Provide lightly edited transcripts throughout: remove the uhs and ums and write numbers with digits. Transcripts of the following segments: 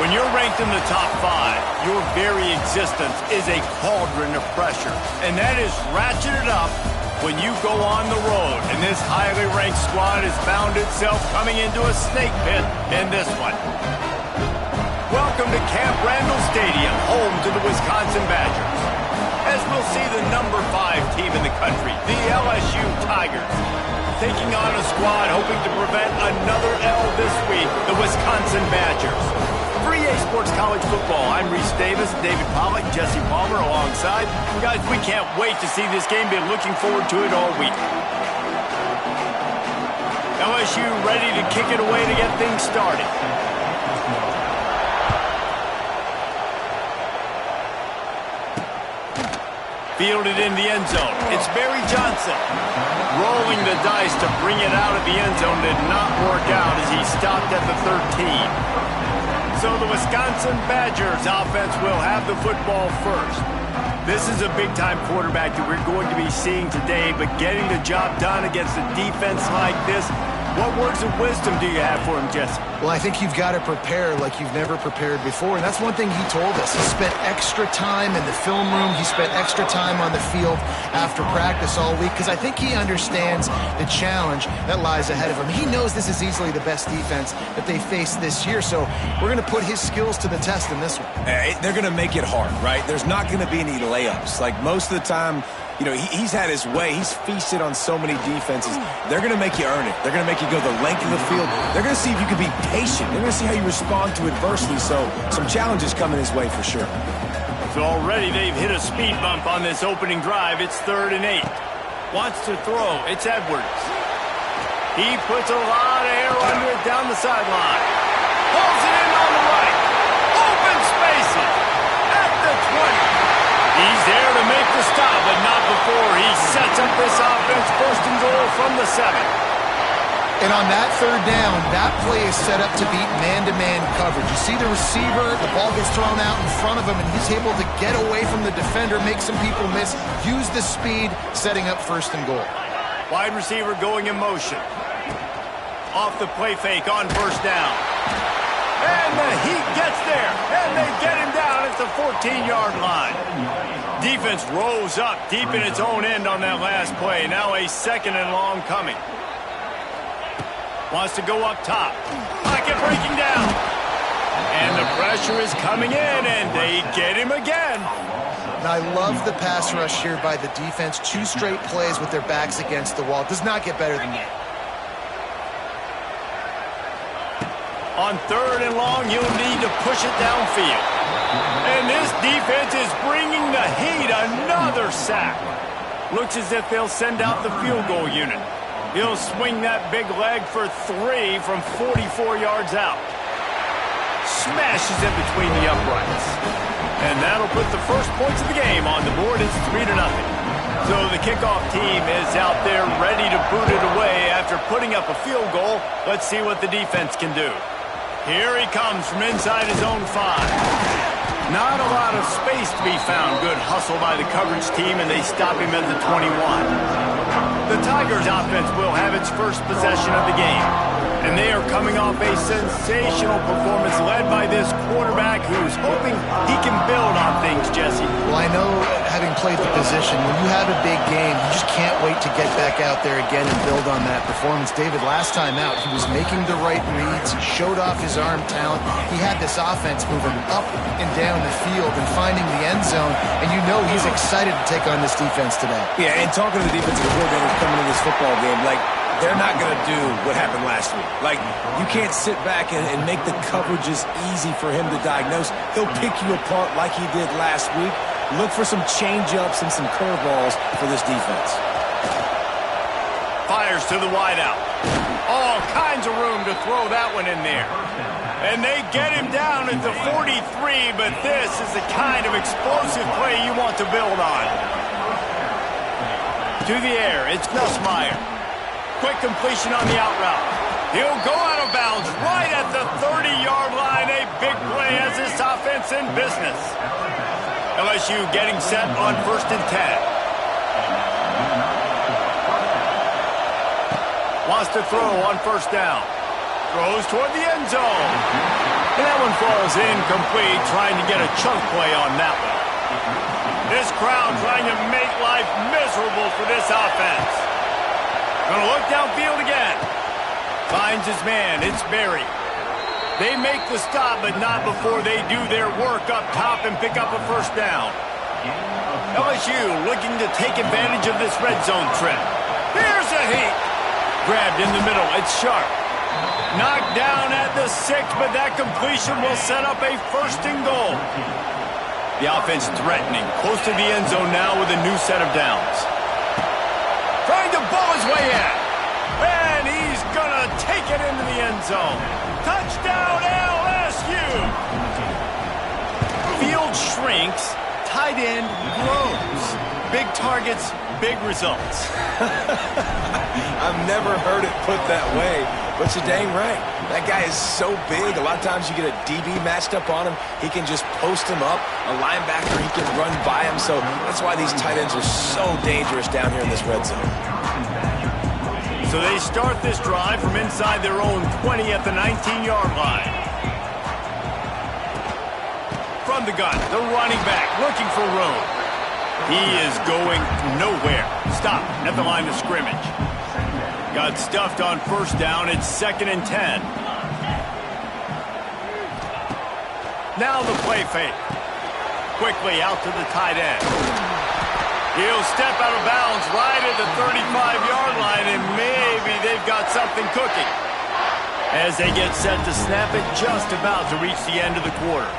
When you're ranked in the top 5, your very existence is a cauldron of pressure. And that is ratcheted up when you go on the road. And this highly ranked squad has found itself coming into a snake pit in this one. Welcome to Camp Randall Stadium, home to the Wisconsin Badgers. As we'll see the number 5 team in the country, the LSU Tigers, taking on a squad hoping to prevent another L this week, the Wisconsin Badgers. For EA Sports College Football, I'm Reese Davis, David Pollack, Jesse Palmer alongside. Guys, we can't wait to see this game. Been looking forward to it all week. LSU ready to kick it away to get things started. Fielded in the end zone. It's Barry Johnson. Rolling the dice to bring it out of the end zone did not work out as he stopped at the 13. So the Wisconsin Badgers offense will have the football first. This is a big-time quarterback that we're going to be seeing today, but getting the job done against a defense like this, what words of wisdom do you have for him, Jesse? Well, I think you've got to prepare like you've never prepared before, and that's one thing he told us. He spent extra time in the film room. He spent extra time on the field after practice all week because I think he understands the challenge that lies ahead of him. He knows this is easily the best defense that they face this year, so we're going to put his skills to the test in this one. They're going to make it hard, right? There's not going to be any layups. Like most of the time, you know, he's had his way. He's feasted on so many defenses. They're going to make you earn it. They're going to make you go the length of the field. They're going to see if you can be patient. They're going to see how you respond to adversity. So some challenges coming his way for sure. So already they've hit a speed bump on this opening drive. It's 3rd and 8. Wants to throw. It's Edwards. He puts a lot of air under it down the sideline. Pulls it in on the right. Open spaces at the 20. He's there to make the stop, but not before he sets up this offense first and goal from the 7. And on that 3rd down, that play is set up to beat man-to-man coverage. You see the receiver, the ball gets thrown out in front of him, and he's able to get away from the defender, make some people miss, use the speed, setting up first and goal. Wide receiver going in motion. Off the play fake on first down. And the Heat gets there, and they get him down at the 14-yard line. Defense rose up deep in its own end on that last play. Now a 2nd and long coming. Wants to go up top. Pocket breaking down. And the pressure is coming in, and they get him again. And I love the pass rush here by the defense. 2 straight plays with their backs against the wall. It does not get better than that. On 3rd and long, you'll need to push it downfield. And this defense is bringing the Heat another sack. Looks as if they'll send out the field goal unit. He'll swing that big leg for 3 from 44 yards out. Smashes in between the uprights. And that'll put the first points of the game on the board. It's 3-0. So the kickoff team is out there ready to boot it away after putting up a field goal. Let's see what the defense can do. Here he comes from inside his own 5. Not a lot of space to be found. Good hustle by the coverage team, and they stop him at the 21. The Tigers offense will have its first possession of the game. And they are coming off a sensational performance led by this quarterback who's hoping he can build on things, Jesse. Well, I know, having played the position, when you have a big game, you just can't wait to get back out there again and build on that performance. David, last time out, he was making the right reads. He showed off his arm talent. He had this offense moving up and down the field and finding the end zone. And you know he's excited to take on this defense today. Yeah, and talking to the defensive coordinators coming in this football game, like, they're not going to do what happened last week. Like, you can't sit back and make the coverages easy for him to diagnose. He'll pick you apart like he did last week. Look for some change-ups and some curveballs for this defense. Fires to the wideout. All kinds of room to throw that one in there. And they get him down at the 43, but this is the kind of explosive play you want to build on. To the air, it's Nussmeier. Quick completion on the out route. He'll go out of bounds right at the 30-yard line. A big play as this offense in business. LSU getting set on 1st and 10. Wants to throw on 1st down. Throws toward the end zone. And that one falls incomplete, trying to get a chunk play on that one. This crowd trying to make life miserable for this offense. Gonna look downfield again. Finds his man. It's Berry. They make the stop, but not before they do their work up top and pick up a first down. LSU looking to take advantage of this red zone trip. Here's a heat. Grabbed in the middle. It's Sharp. Knocked down at the 6, but that completion will set up a first and goal. The offense threatening. Close to the end zone now with a new set of downs. Trying to bowl his way in. And he's going to take it into the end zone. Touchdown LSU. Field shrinks. Tight end grows. Big targets, big results. I've never heard it put that way, but you're dang right. That guy is so big. A lot of times you get a DB matched up on him. He can just post him up. A linebacker, he can run by him. So that's why these tight ends are so dangerous down here in this red zone. So they start this drive from inside their own 20 at the 19-yard line. From the gun, the running back looking for room. He is going nowhere. Stop at the line of scrimmage. Got stuffed on first down. It's 2nd and 10. Now the play fake. Quickly out to the tight end. He'll step out of bounds right at the 35-yard line, and maybe they've got something cooking. As they get set to snap it, just about to reach the end of the quarter.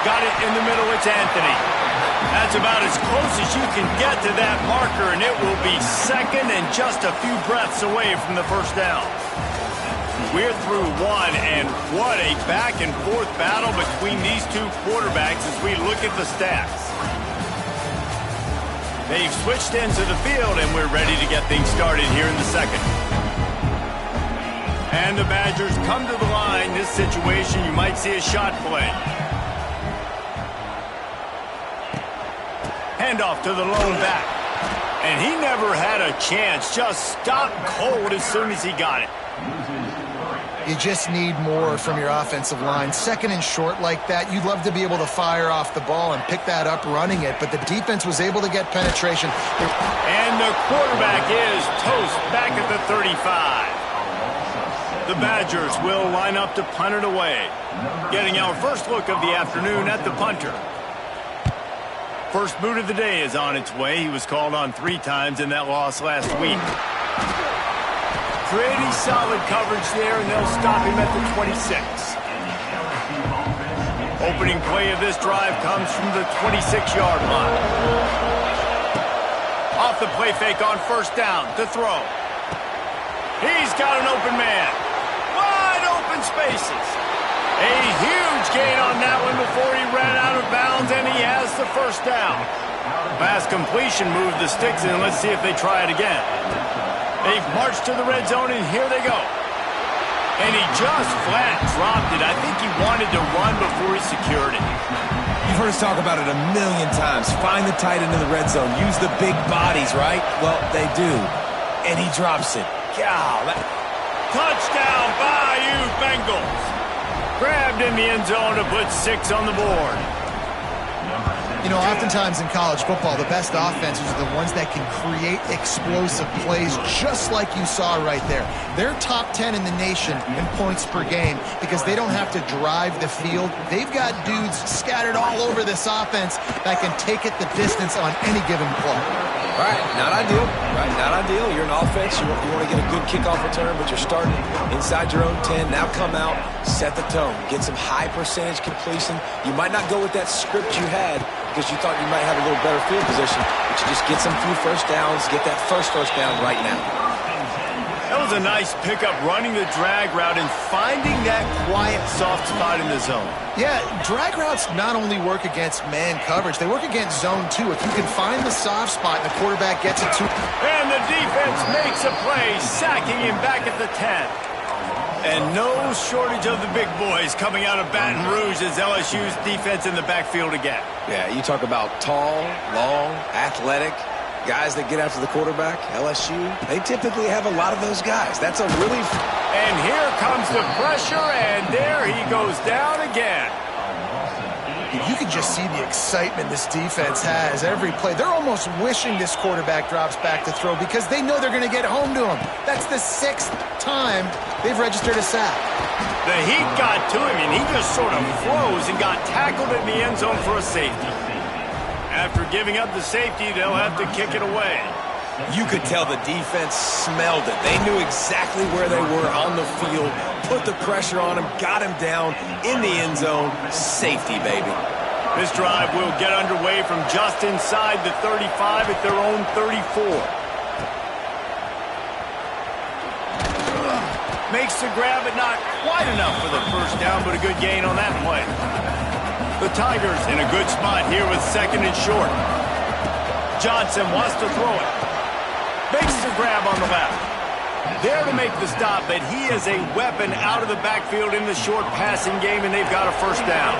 Got it in the middle, it's Anthony. That's about as close as you can get to that marker, and it will be 2nd and just a few breaths away from the first down. We're through one, and what a back-and-forth battle between these two quarterbacks as we look at the stats. They've switched into the field, and we're ready to get things started here in the second. And the Badgers come to the line. This situation, you might see a shot play. Handoff to the lone back. And he never had a chance. Just stopped cold as soon as he got it. You just need more from your offensive line. 2nd and short like that, you'd love to be able to fire off the ball and pick that up running it, but the defense was able to get penetration. And the quarterback is toast back at the 35. The Badgers will line up to punt it away. Getting our first look of the afternoon at the punter. First boot of the day is on its way. He was called on 3 times in that loss last week. Pretty solid coverage there, and they'll stop him at the 26. Opening play of this drive comes from the 26-yard line. Off the play fake on first down to throw. He's got an open man. Wide open spaces. A huge gain on that one before he ran out of bounds, and he has the first down. Pass completion moved the sticks in. Let's see if they try it again. They've marched to the red zone, and here they go. And he just flat dropped it. I think he wanted to run before he secured it. You've heard us talk about it a million times. Find the tight end in the red zone. Use the big bodies, right? Well, they do. And he drops it. God. Touchdown, Bayou Bengals. Grabbed in the end zone to put 6 on the board. You know, oftentimes in college football, the best offenses are the ones that can create explosive plays just like you saw right there. They're top 10 in the nation in points per game because they don't have to drive the field. They've got dudes scattered all over this offense that can take it the distance on any given play. Right, not ideal. Right, not ideal. You're an offense. You want to get a good kickoff return, but you're starting inside your own 10. Now come out, set the tone. Get some high percentage completion. You might not go with that script you had because you thought you might have a little better field position, but you just get some few first downs, get that first down right now. That was a nice pickup, running the drag route and finding that quiet, soft spot in the zone. Yeah, drag routes not only work against man coverage, they work against zone too. If you can find the soft spot and the quarterback gets it to... And the defense makes a play, sacking him back at the 10. And no shortage of the big boys coming out of Baton Rouge as LSU's defense in the backfield again. Yeah, you talk about tall, long, athletic. Guys that get after the quarterback, LSU, they typically have a lot of those guys. That's a really... And here comes the pressure, and there he goes down again. You can just see the excitement this defense has every play. They're almost wishing this quarterback drops back to throw because they know they're going to get home to him. That's the 6th time they've registered a sack. The heat got to him, and he just sort of froze and got tackled in the end zone for a safety. After giving up the safety, they'll have to kick it away. You could tell the defense smelled it. They knew exactly where they were on the field, put the pressure on him, got him down in the end zone. Safety, baby. This drive will get underway from just inside the 35 at their own 34. Makes the grab, but not quite enough for the first down, but a good gain on that play. The Tigers in a good spot here with 2nd and short. Johnson wants to throw it. Makes the grab on the left. There to make the stop, but he is a weapon out of the backfield in the short passing game, and they've got a first down.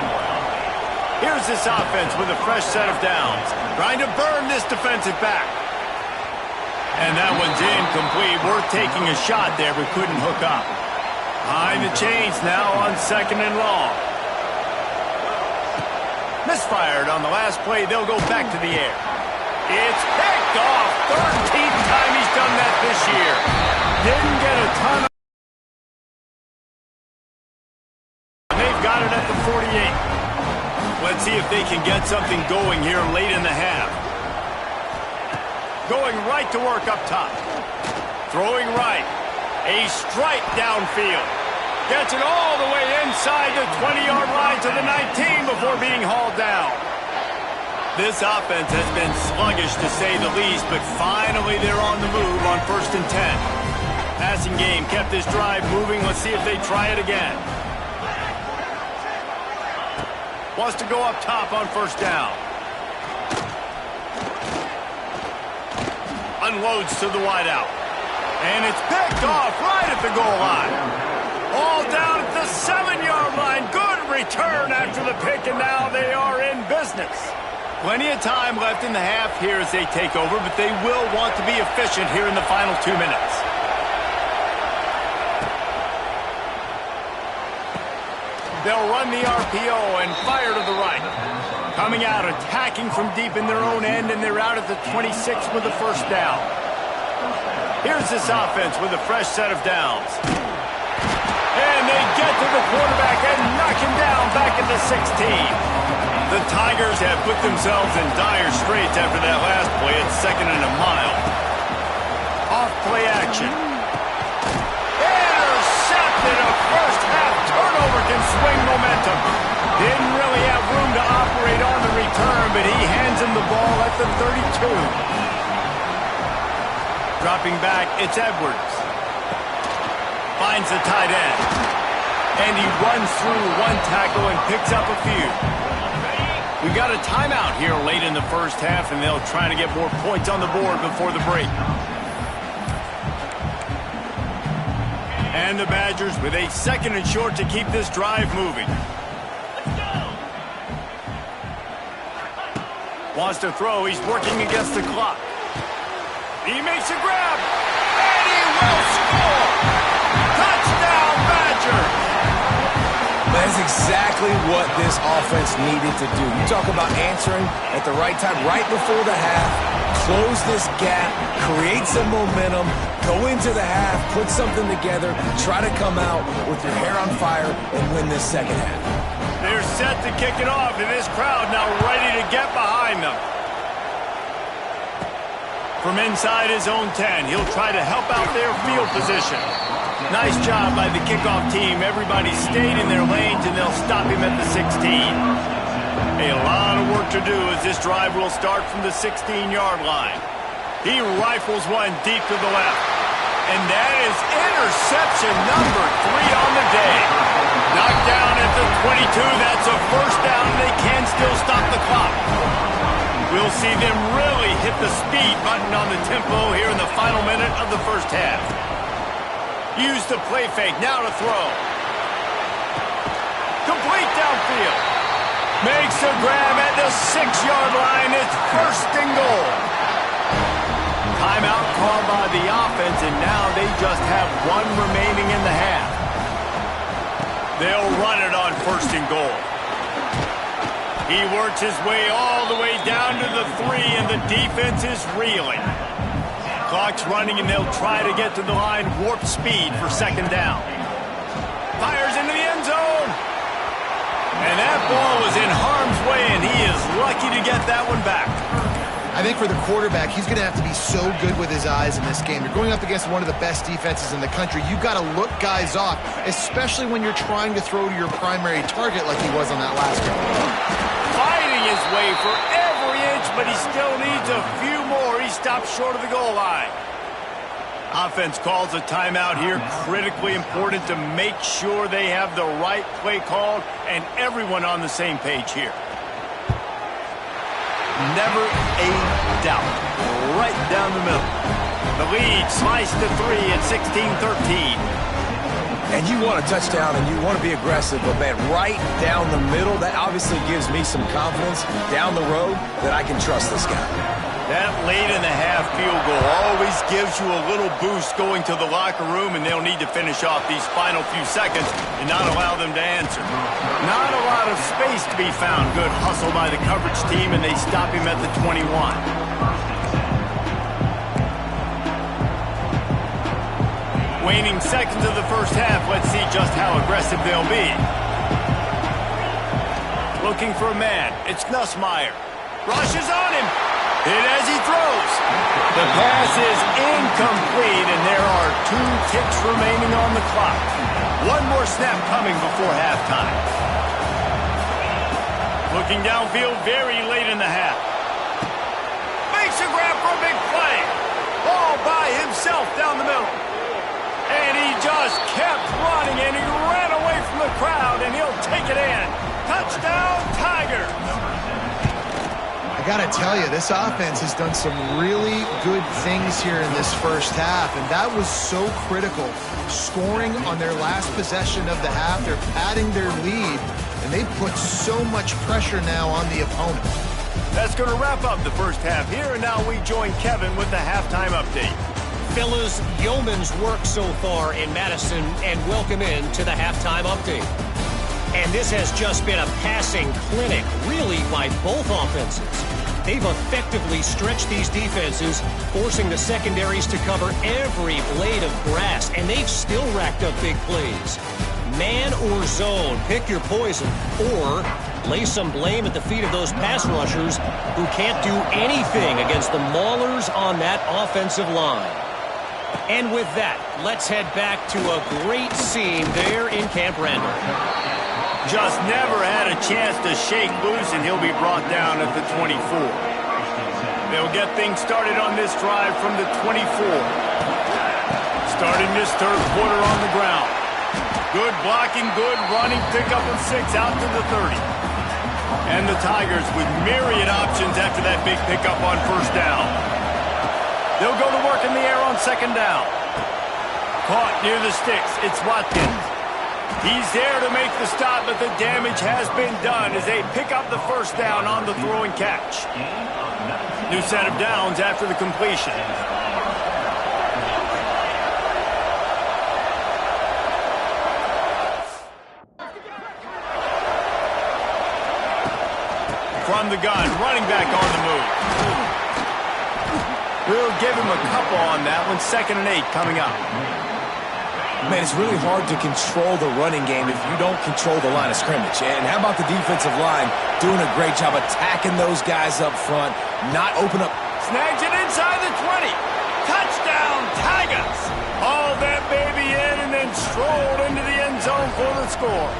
Here's this offense with a fresh set of downs, trying to burn this defensive back. And that one's incomplete. Worth taking a shot there, but couldn't hook up. Behind the chains now on 2nd and long. Misfired on the last play. They'll go back to the air. It's picked off. 13th time he's done that this year. Didn't get a ton of... They've got it at the 48. Let's see if they can get something going here late in the half. Going right to work up top. Throwing right. A strike downfield. Gets it all the way inside the 20-yard line to the 19 before being hauled down. This offense has been sluggish to say the least, but finally they're on the move on 1st and 10. Passing game kept this drive moving. Let's see if they try it again. Wants to go up top on 1st down. Unloads to the wideout. And it's picked off right at the goal line. All down at the 7-yard line. Good return after the pick, and now they are in business. Plenty of time left in the half here as they take over, but they will want to be efficient here in the final 2 minutes. They'll run the RPO and fire to the right. Coming out, attacking from deep in their own end, and they're out at the 26 with the first down. Here's this offense with a fresh set of downs. And they get to the quarterback and knock him down back at the 16. The Tigers have put themselves in dire straits after that last play at 2nd and a mile. Off play action. Intercepted. A first half turnover can swing momentum. Didn't really have room to operate on the return, but he hands him the ball at the 32. Dropping back, it's Edwards. Finds the tight end. And he runs through one tackle and picks up a few. We got a timeout here late in the first half, and they'll try to get more points on the board before the break. And the Badgers with a 2nd and short to keep this drive moving. Wants to throw. He's working against the clock. He makes a grab. And he will score. Touchdown, Badgers. That's exactly what this offense needed to do. You talk about answering at the right time, right before the half, close this gap, create some momentum, go into the half, put something together, try to come out with your hair on fire and win this second half. They're set to kick it off, and this crowd now ready to get behind them. From inside his own 10, he'll try to help out their field position. Nice job by the kickoff team. Everybody stayed in their lanes, and they'll stop him at the 16. A lot of work to do as this drive will start from the 16-yard line. He rifles one deep to the left. And that is interception number 3 on the day. Knocked down at the 22. That's a first down, and they can still stop the clock. We'll see them really hit the speed button on the tempo here in the final minute of the first half. Use the play fake, now to throw. Complete downfield. Makes a grab at the 6-yard line. It's 1st and goal. Timeout called by the offense, and now they just have one remaining in the half. They'll run it on 1st and goal. He works his way all the way down to the 3, and the defense is reeling. Clock's running, and they'll try to get to the line warp speed for 2nd down. Fires into the end zone. And that ball was in harm's way, and he is lucky to get that one back. I think for the quarterback, he's going to have to be so good with his eyes in this game. You're going up against one of the best defenses in the country. You've got to look guys off, especially when you're trying to throw to your primary target like he was on that last game. Fighting his way for every inch, but he still needs a few more. He stops short of the goal line. Offense calls a timeout here. Critically important to make sure they have the right play called and everyone on the same page here. Never a doubt. Right down the middle. The lead sliced to 3 at 16-13. And you want a touchdown and you want to be aggressive, but man, right down the middle, that obviously gives me some confidence down the road that I can trust this guy. That late-in-the-half field goal always gives you a little boost going to the locker room, and they'll need to finish off these final few seconds and not allow them to answer. Not a lot of space to be found. Good hustle by the coverage team, and they stop him at the 21. Waning seconds of the first half. Let's see just how aggressive they'll be. Looking for a man. It's Nussmeier. Rushes on him. Hit as he throws. The pass is incomplete, and there are 2 ticks remaining on the clock. One more snap coming before halftime. Looking downfield very late in the half. Makes a grab for a big play. All by himself down the middle. And he just kept running, and he ran away from the crowd, and he'll take it in. Touchdown, Tigers. I got to tell you, this offense has done some really good things here in this first half, and that was so critical. Scoring on their last possession of the half, they're padding their lead, and they put so much pressure now on the opponent. That's going to wrap up the first half here, and now we join Kevin with the halftime update. Fellas, yeoman's work so far in Madison, and welcome in to the halftime update. And this has just been a passing clinic, really, by both offenses. They've effectively stretched these defenses, forcing the secondaries to cover every blade of grass, and they've still racked up big plays. Man or zone, pick your poison, or lay some blame at the feet of those pass rushers who can't do anything against the maulers on that offensive line. And with that, let's head back to a great scene there in Camp Randall. Just never had a chance to shake loose, and he'll be brought down at the 24. They'll get things started on this drive from the 24. Starting this third quarter on the ground. Good blocking, good running, pick up of 6 out to the 30. And the Tigers with myriad options after that big pickup on first down. They'll go to work in the air on second down. Caught near the sticks. It's Watkins. He's there to make the stop, but the damage has been done as they pick up the first down on the throw and catch. New set of downs after the completion. From the gun, running back on the move. We'll give him a couple on that one. 2nd and 8 coming up. Man, it's really hard to control the running game if you don't control the line of scrimmage. And how about the defensive line doing a great job attacking those guys up front, not open up. Snags it inside the 20. Touchdown, Tigers. Hauled that baby in and then strolled into the end zone for the score.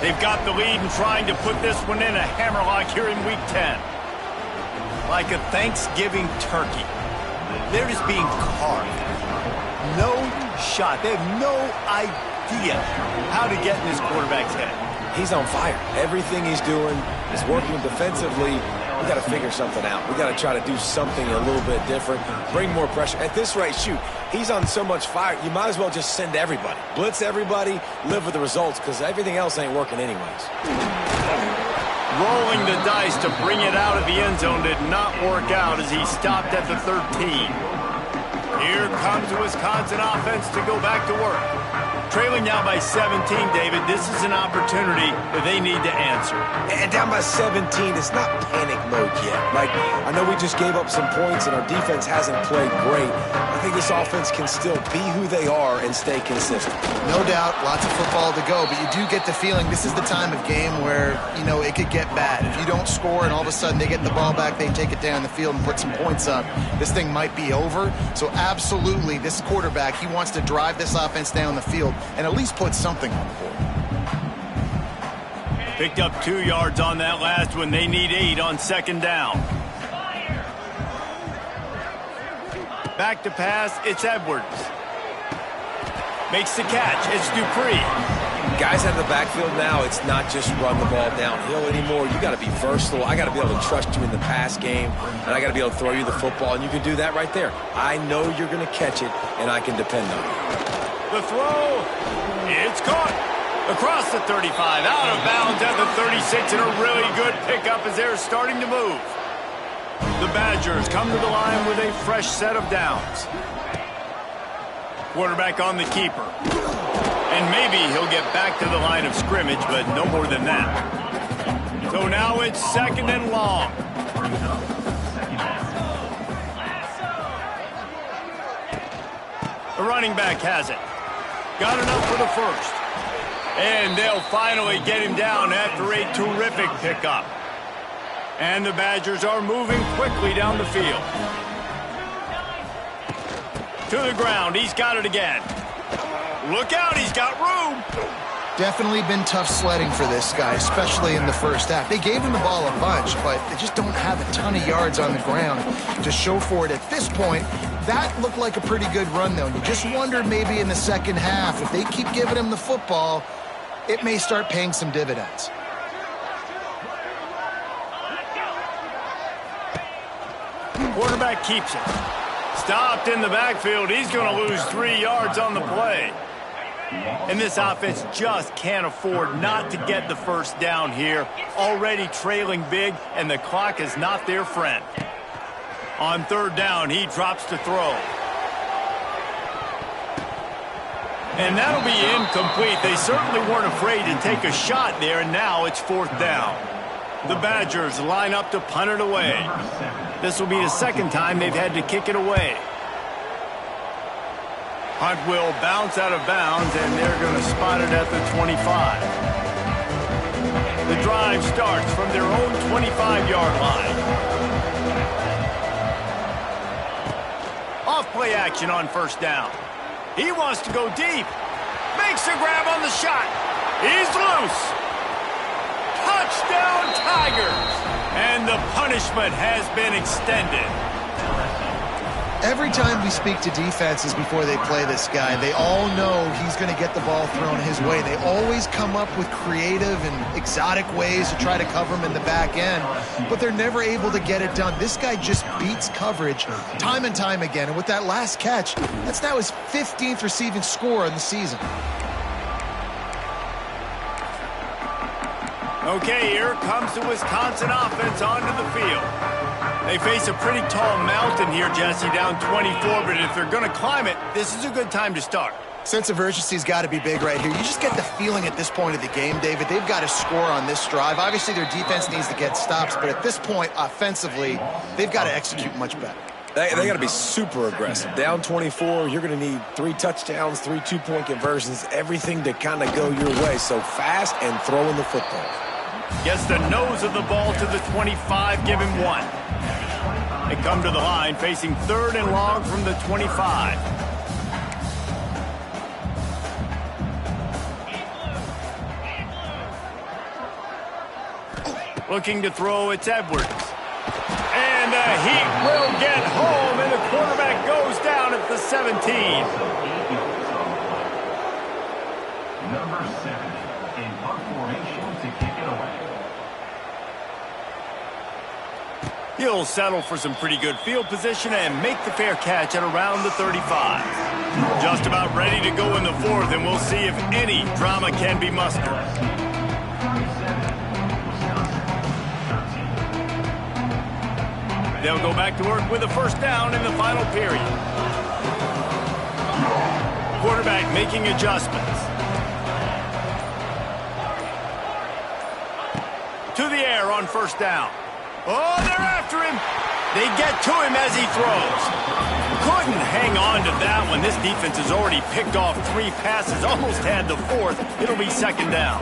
They've got the lead and trying to put this one in a hammerlock here in Week 10. Like a Thanksgiving turkey. They're just being carved. No shot. They have no idea how to get in this quarterback's head. He's on fire. Everything he's doing is working defensively. We got to figure something out. We got to try to do something a little bit different, bring more pressure. At this rate, shoot, he's on so much fire, you might as well just send everybody. Blitz everybody, live with the results, because everything else ain't working anyways. Rolling the dice to bring it out of the end zone did not work out as he stopped at the 13. Here comes the Wisconsin offense to go back to work. Trailing now by 17, David. This is an opportunity that they need to answer. And down by 17, it's not panic mode yet. Like, I know we just gave up some points and our defense hasn't played great. I think this offense can still be who they are and stay consistent. No doubt, lots of football to go, but you do get the feeling this is the time of game where, you know, it could get bad. If you don't score and all of a sudden they get the ball back, they take it down the field and put some points up, this thing might be over. So absolutely, this quarterback, he wants to drive this offense down the field and at least put something on the board. Picked up 2 yards on that last one. They need 8 on second down. Back to pass, it's Edwards. Makes the catch, it's Dupree. Guys out of the backfield now, it's not just run the ball downhill anymore. You got to be versatile. I got to be able to trust you in the pass game, and I got to be able to throw you the football, and you can do that right there. I know you're going to catch it, and I can depend on it. The throw, it's caught. Across the 35, out of bounds at the 36, and a really good pickup as they're starting to move. The Badgers come to the line with a fresh set of downs. Quarterback on the keeper. And maybe he'll get back to the line of scrimmage, but no more than that. So now it's second and long. The running back has it. Got enough for the first. And they'll finally get him down after a terrific pickup. And the Badgers are moving quickly down the field. To the ground, he's got it again. Look out, he's got room. Definitely been tough sledding for this guy, especially in the first half. They gave him the ball a bunch, but they just don't have a ton of yards on the ground to show for it. At this point, that looked like a pretty good run, though. You just wondered maybe in the second half, if they keep giving him the football, it may start paying some dividends. Quarterback keeps it. Stopped in the backfield. He's going to lose 3 yards on the play. And this offense just can't afford not to get the first down here. Already trailing big, and the clock is not their friend. On third down, he drops to throw. And that'll be incomplete. They certainly weren't afraid to take a shot there, and now it's fourth down. The Badgers line up to punt it away. This will be the second time they've had to kick it away. Punt will bounce out of bounds, and they're going to spot it at the 25. The drive starts from their own 25-yard line. Off-play action on first down. He wants to go deep. Makes a grab on the shot. He's loose. Touchdown, Tigers! And the punishment has been extended. Every time we speak to defenses before they play this guy, they all know he's going to get the ball thrown his way. They always come up with creative and exotic ways to try to cover him in the back end, but they're never able to get it done. This guy just beats coverage time and time again, and with that last catch, that's now his 15th receiving score in the season. Okay, here comes the Wisconsin offense onto the field. They face a pretty tall mountain here, Jesse, down 24, but if they're going to climb it, this is a good time to start. Sense of urgency's got to be big right here. You just get the feeling at this point of the game, David, they've got to score on this drive. Obviously, their defense needs to get stops, but at this point, offensively, they've got to execute much better. They got to be super aggressive. Down 24, you're going to need 3 touchdowns, 3 two-point conversions, everything to kind of go your way. So fast and throwing the football. Gets the nose of the ball to the 25, give him 1. They come to the line facing third and long from the 25. Looking to throw, it's Edwards. And the heat will get home, and the quarterback goes down at the 17. Number 7 in punt formation to kick it away. He'll settle for some pretty good field position and make the fair catch at around the 35. Just about ready to go in the fourth, and we'll see if any drama can be mustered. They'll go back to work with a first down in the final period. Quarterback making adjustments. To the air on first down. Oh, they're after him. They get to him as he throws. Couldn't hang on to that one. This defense has already picked off 3 passes, almost had the 4th. It'll be second down.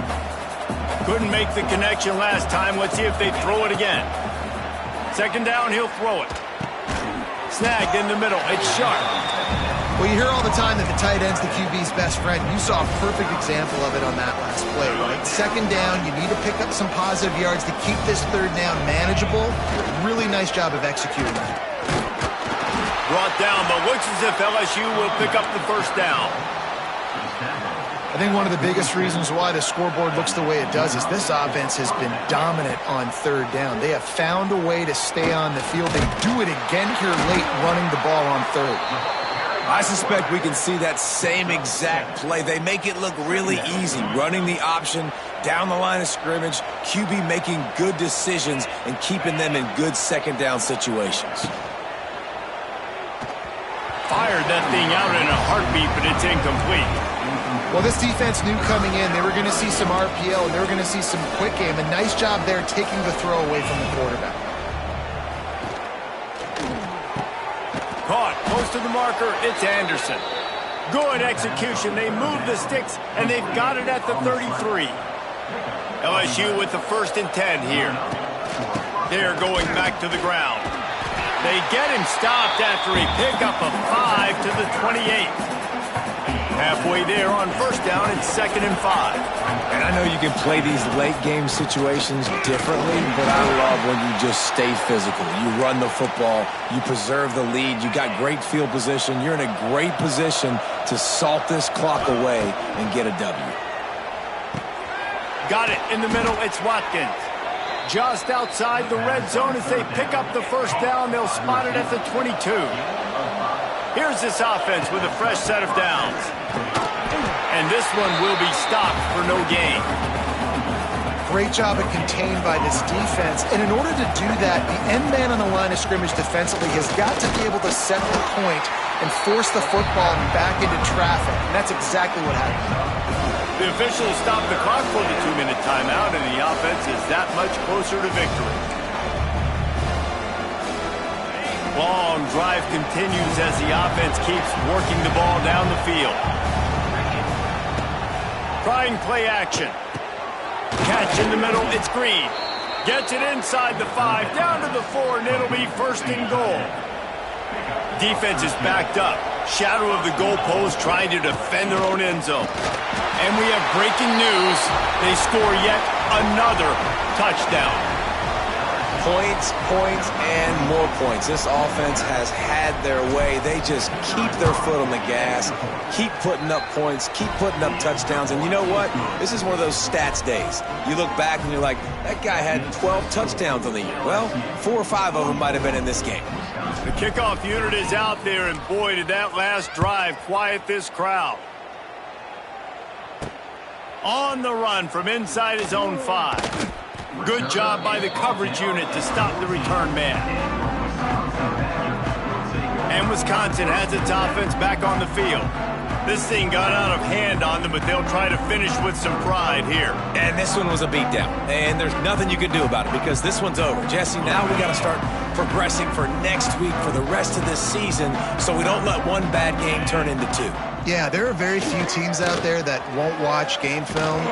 Couldn't make the connection last time. Let's see if they throw it again. Second down, he'll throw it. Snagged in the middle. It's Sharp. Well, you hear all the time that the tight end's the QB's best friend. You saw a perfect example of it on that last play, right? Second down, you need to pick up some positive yards to keep this third down manageable. Really nice job of executing that. Brought down, but looks as if LSU will pick up the first down. I think one of the biggest reasons why the scoreboard looks the way it does is this offense has been dominant on third down. They have found a way to stay on the field. They do it again here late, running the ball on third. I suspect we can see that same exact play. They make it look really easy, running the option down the line of scrimmage, QB making good decisions and keeping them in good second down situations. Fired that thing out in a heartbeat, but it's incomplete. Well, this defense knew coming in they were going to see some RPO and they were going to see some quick game. A nice job there taking the throw away from the quarterback. Caught close to the marker. It's Anderson. Good execution. They move the sticks, and they've got it at the 33. LSU with the 1st and 10 here. They're going back to the ground. They get him stopped after a pickup of 5 to the 28. Halfway there on first down, it's 2nd and 5. And I know you can play these late game situations differently, but I love when you just stay physical. You run the football, you preserve the lead, you got great field position, you're in a great position to salt this clock away and get a W. Got it in the middle, it's Watkins. Just outside the red zone as they pick up the first down, they'll spot it at the 22. Here's this offense with a fresh set of downs. And this one will be stopped for no gain. Great job of contained by this defense. And in order to do that, the end man on the line of scrimmage defensively has got to be able to set the point and force the football back into traffic. And that's exactly what happened. The officials stopped the clock for the 2-minute timeout, and the offense is that much closer to victory. Long drive continues as the offense keeps working the ball down the field. Trying play action. Catch in the middle, it's Green. Gets it inside the 5, down to the 4, and it'll be 1st and goal. Defense is backed up. Shadow of the goalpost trying to defend their own end zone. And we have breaking news. They score yet another touchdown. Points, points, and more points. This offense has had their way. They just keep their foot on the gas, keep putting up points, keep putting up touchdowns. And you know what? This is one of those stats days. You look back and you're like, that guy had 12 touchdowns on the year. Well, 4 or 5 of them might have been in this game. The kickoff unit is out there, and boy, did that last drive quiet this crowd. On the run from inside his own 5. Good job by the coverage unit to stop the return man. And Wisconsin has its offense back on the field. This thing got out of hand on them, but they'll try to finish with some pride here. And this one was a beatdown. And there's nothing you can do about it because this one's over. Jesse, now we got to start progressing for next week, for the rest of this season, so we don't let one bad game turn into 2. Yeah, there are very few teams out there that won't watch game film,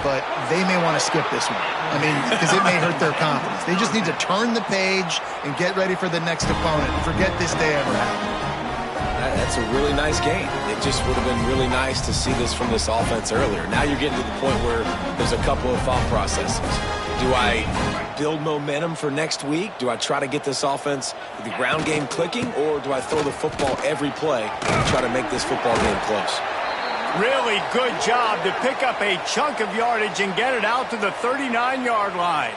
but they may want to skip this one. I mean, because it may hurt their confidence. They just need to turn the page and get ready for the next opponent. Forget this day ever happened. That's a really nice game. It just would have been really nice to see this from this offense earlier. Now you're getting to the point where there's a couple of thought processes. Do I build momentum for next week? Do I try to get this offense, the ground game clicking, or do I throw the football every play and try to make this football game close? Really good job to pick up a chunk of yardage and get it out to the 39-yard line.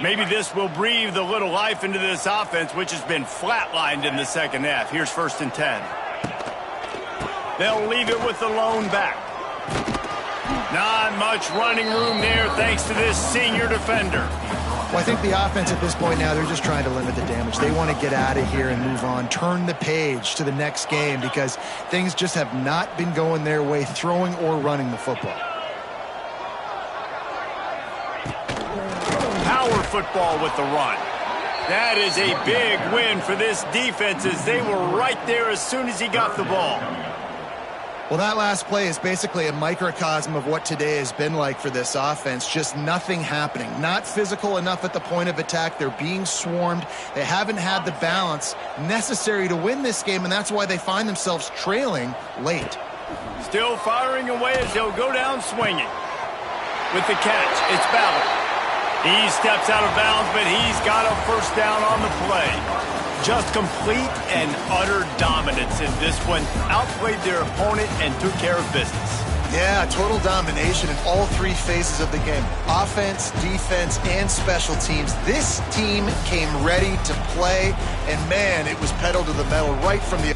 Maybe this will breathe a little life into this offense, which has been flatlined in the second half. Here's 1st and 10. They'll leave it with the lone back. Not much running room there thanks to this senior defender. Well, I think the offense at this point now, they're just trying to limit the damage. They want to get out of here and move on, turn the page to the next game because things just have not been going their way, throwing or running the football. Power football with the run. That is a big win for this defense as they were right there as soon as he got the ball. Well, that last play is basically a microcosm of what today has been like for this offense. Just nothing happening. Not physical enough at the point of attack. They're being swarmed. They haven't had the balance necessary to win this game, and that's why they find themselves trailing late. Still firing away as he'll go down swinging. With the catch, it's Ballard. He steps out of bounds, but he's got a first down on the play. Just complete and utter dominance in this one. Outplayed their opponent and took care of business. Yeah, total domination in all three phases of the game. Offense, defense, and special teams. This team came ready to play, and man, it was pedal to the metal right from the